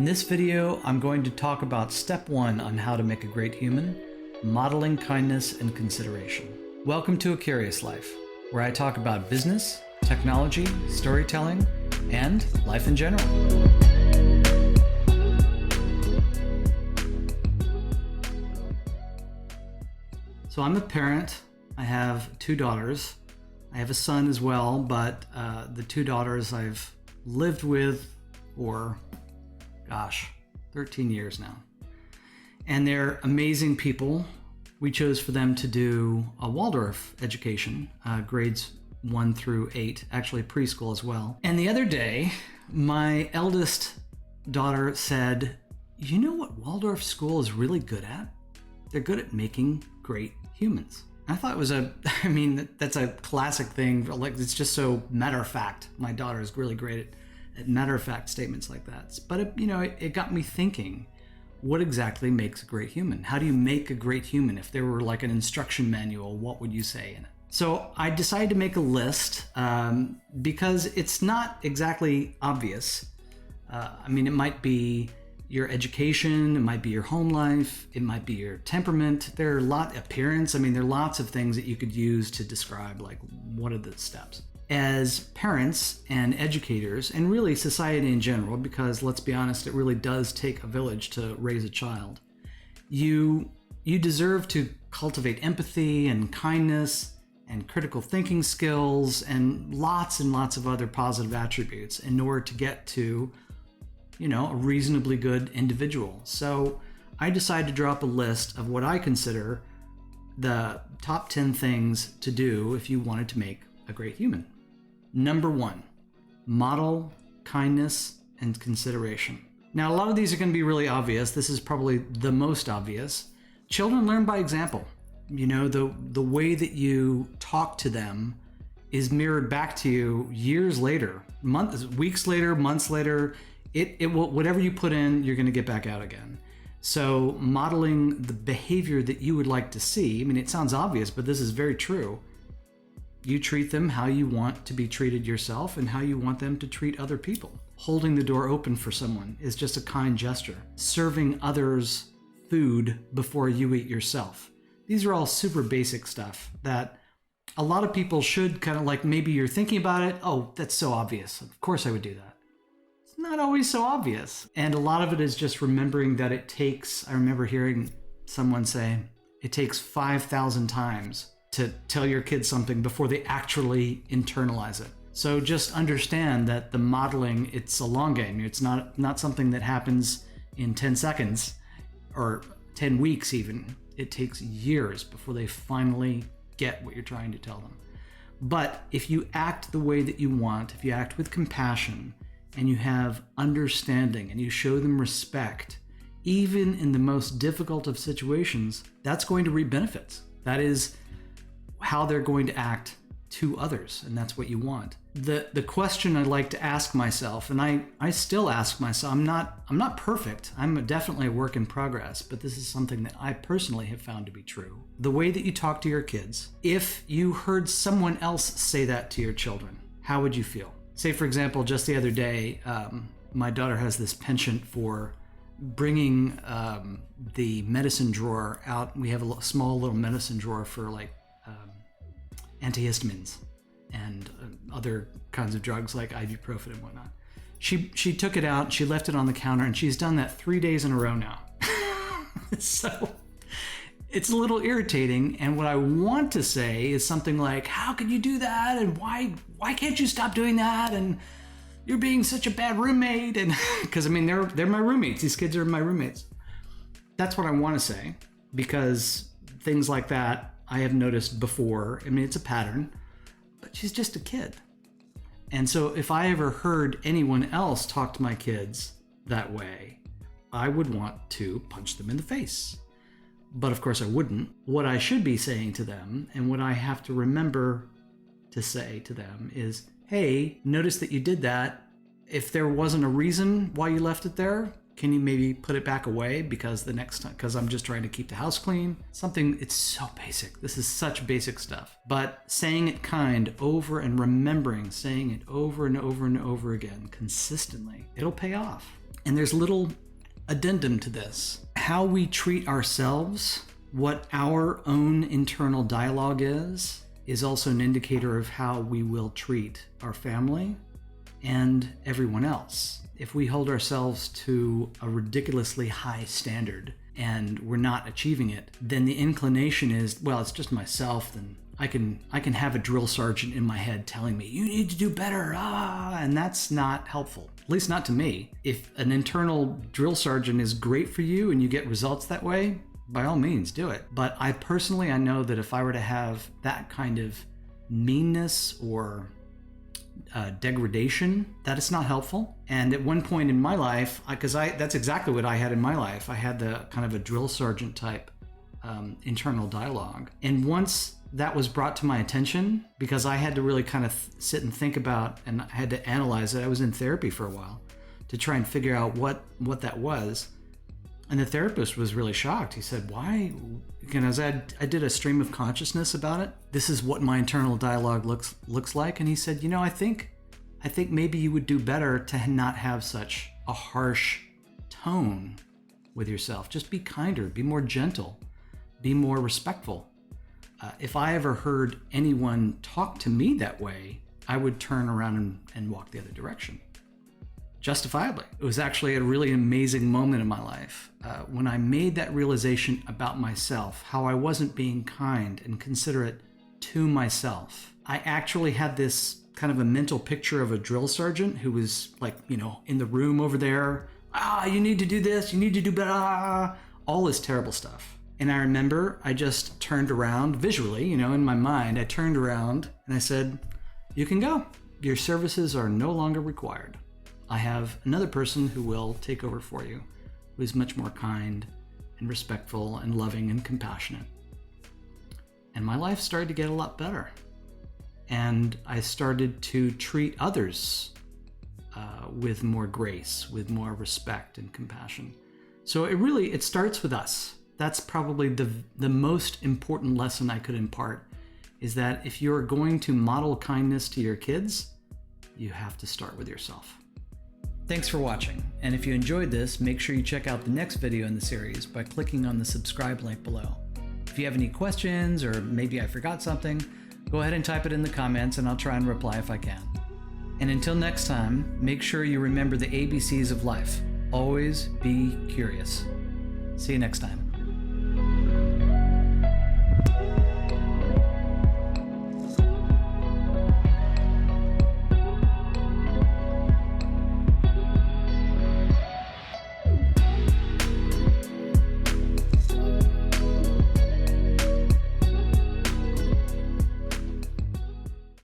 In this video, I'm going to talk about step 1 on how to make a great human, modeling kindness and consideration. Welcome to A Curious Life, where I talk about business, technology, storytelling, and life in general. So I'm a parent. I have 2 daughters. I have a son as well, but the 2 daughters I've lived with for 13 years now. And they're amazing people. We chose for them to do a Waldorf education, grades 1 through 8, actually preschool as well. And the other day, my eldest daughter said, "You know what Waldorf school is really good at? They're good at making great humans." I thought it was that's a classic thing. Like, it's just so matter of fact. My daughter is really great at matter of fact statements like that. But it got me thinking, what exactly makes a great human? How do you make a great human? If there were like an instruction manual, what would you say in it? So I decided to make a list because it's not exactly obvious. It might be your education, it might be your home life, it might be your temperament. There are appearance. There are lots of things that you could use to describe like what are the steps. As parents and educators, and really society in general, because let's be honest, it really does take a village to raise a child, you deserve to cultivate empathy and kindness and critical thinking skills and lots of other positive attributes in order to get to a reasonably good individual. So I decided to drop a list of what I consider the top 10 things to do if you wanted to make a great human. Number 1, model kindness and consideration. Now, a lot of these are going to be really obvious. This is probably the most obvious. Children learn by example. The way that you talk to them is mirrored back to you years later, weeks later, months later. It will, whatever you put in, you're going to get back out again. So modeling the behavior that you would like to see, it sounds obvious, but this is very true. You treat them how you want to be treated yourself and how you want them to treat other people. Holding the door open for someone is just a kind gesture. Serving others food before you eat yourself. These are all super basic stuff that a lot of people should kind of like, maybe you're thinking about it. Oh, that's so obvious. Of course I would do that. It's not always so obvious. And a lot of it is just remembering that I remember hearing someone say, it takes 5,000 times to tell your kids something before they actually internalize it. So just understand that the modeling, it's a long game. It's not something that happens in 10 seconds or 10 weeks even. It takes years before they finally get what you're trying to tell them. But if you act the way that you want, if you act with compassion and you have understanding and you show them respect, even in the most difficult of situations, that's going to reap benefits. That is how they're going to act to others, and that's what you want. The question I like to ask myself, and I still ask myself, I'm not perfect. I'm definitely a work in progress, but this is something that I personally have found to be true. The way that you talk to your kids, if you heard someone else say that to your children, how would you feel? Say, for example, just the other day, my daughter has this penchant for bringing the medicine drawer out. We have a small little medicine drawer for antihistamines and other kinds of drugs like ibuprofen and whatnot. She took it out, she left it on the counter, and she's done that 3 days in a row now. So it's a little irritating, and what I want to say is something like, how could you do that, and why can't you stop doing that, and you're being such a bad roommate, and because they're my roommates. These kids are my roommates. That's what I want to say, because things like that I have noticed before. It's a pattern, but she's just a kid. And so if I ever heard anyone else talk to my kids that way, I would want to punch them in the face. But of course I wouldn't. What I should be saying to them, and what I have to remember to say to them is, hey, notice that you did that. If there wasn't a reason why you left it there, can you maybe put it back away because the next time, because I'm just trying to keep the house clean? It's so basic. This is such basic stuff. But saying it kind over and remembering saying it over and over and over again consistently, it'll pay off. And there's a little addendum to this. How we treat ourselves, what our own internal dialogue is also an indicator of how we will treat our family and everyone else. If we hold ourselves to a ridiculously high standard and we're not achieving it, then the inclination is, well, it's just myself, then I can have a drill sergeant in my head telling me, you need to do better, and that's not helpful, at least not to me. If an internal drill sergeant is great for you and you get results that way, by all means, do it. But I know that if I were to have that kind of meanness or degradation, that is not helpful. And at one point in my life, that's exactly what I had in my life. I had the kind of a drill sergeant type internal dialogue. And once that was brought to my attention, because I had to really kind of sit and think about, and I had to analyze it. I was in therapy for a while to try and figure out what that was. And the therapist was really shocked. He said, why? As I did a stream of consciousness about it, this is what my internal dialogue looks like. And he said, I think maybe you would do better to not have such a harsh tone with yourself. Just be kinder, be more gentle, be more respectful. If I ever heard anyone talk to me that way, I would turn around and walk the other direction. Justifiably. It was actually a really amazing moment in my life when I made that realization about myself, how I wasn't being kind and considerate to myself. I actually had this kind of a mental picture of a drill sergeant who was like, in the room over there. You need to do this, you need to do better, all this terrible stuff. And I remember I just turned around visually, in my mind, I turned around and I said, you can go. Your services are no longer required. I have another person who will take over for you, who is much more kind and respectful and loving and compassionate. And my life started to get a lot better. And I started to treat others with more grace, with more respect and compassion. So it starts with us. That's probably the most important lesson I could impart, is that if you're going to model kindness to your kids, you have to start with yourself. Thanks for watching, and if you enjoyed this, make sure you check out the next video in the series by clicking on the subscribe link below. If you have any questions, or maybe I forgot something, go ahead and type it in the comments and I'll try and reply if I can. And until next time, make sure you remember the ABCs of life. Always be curious. See you next time.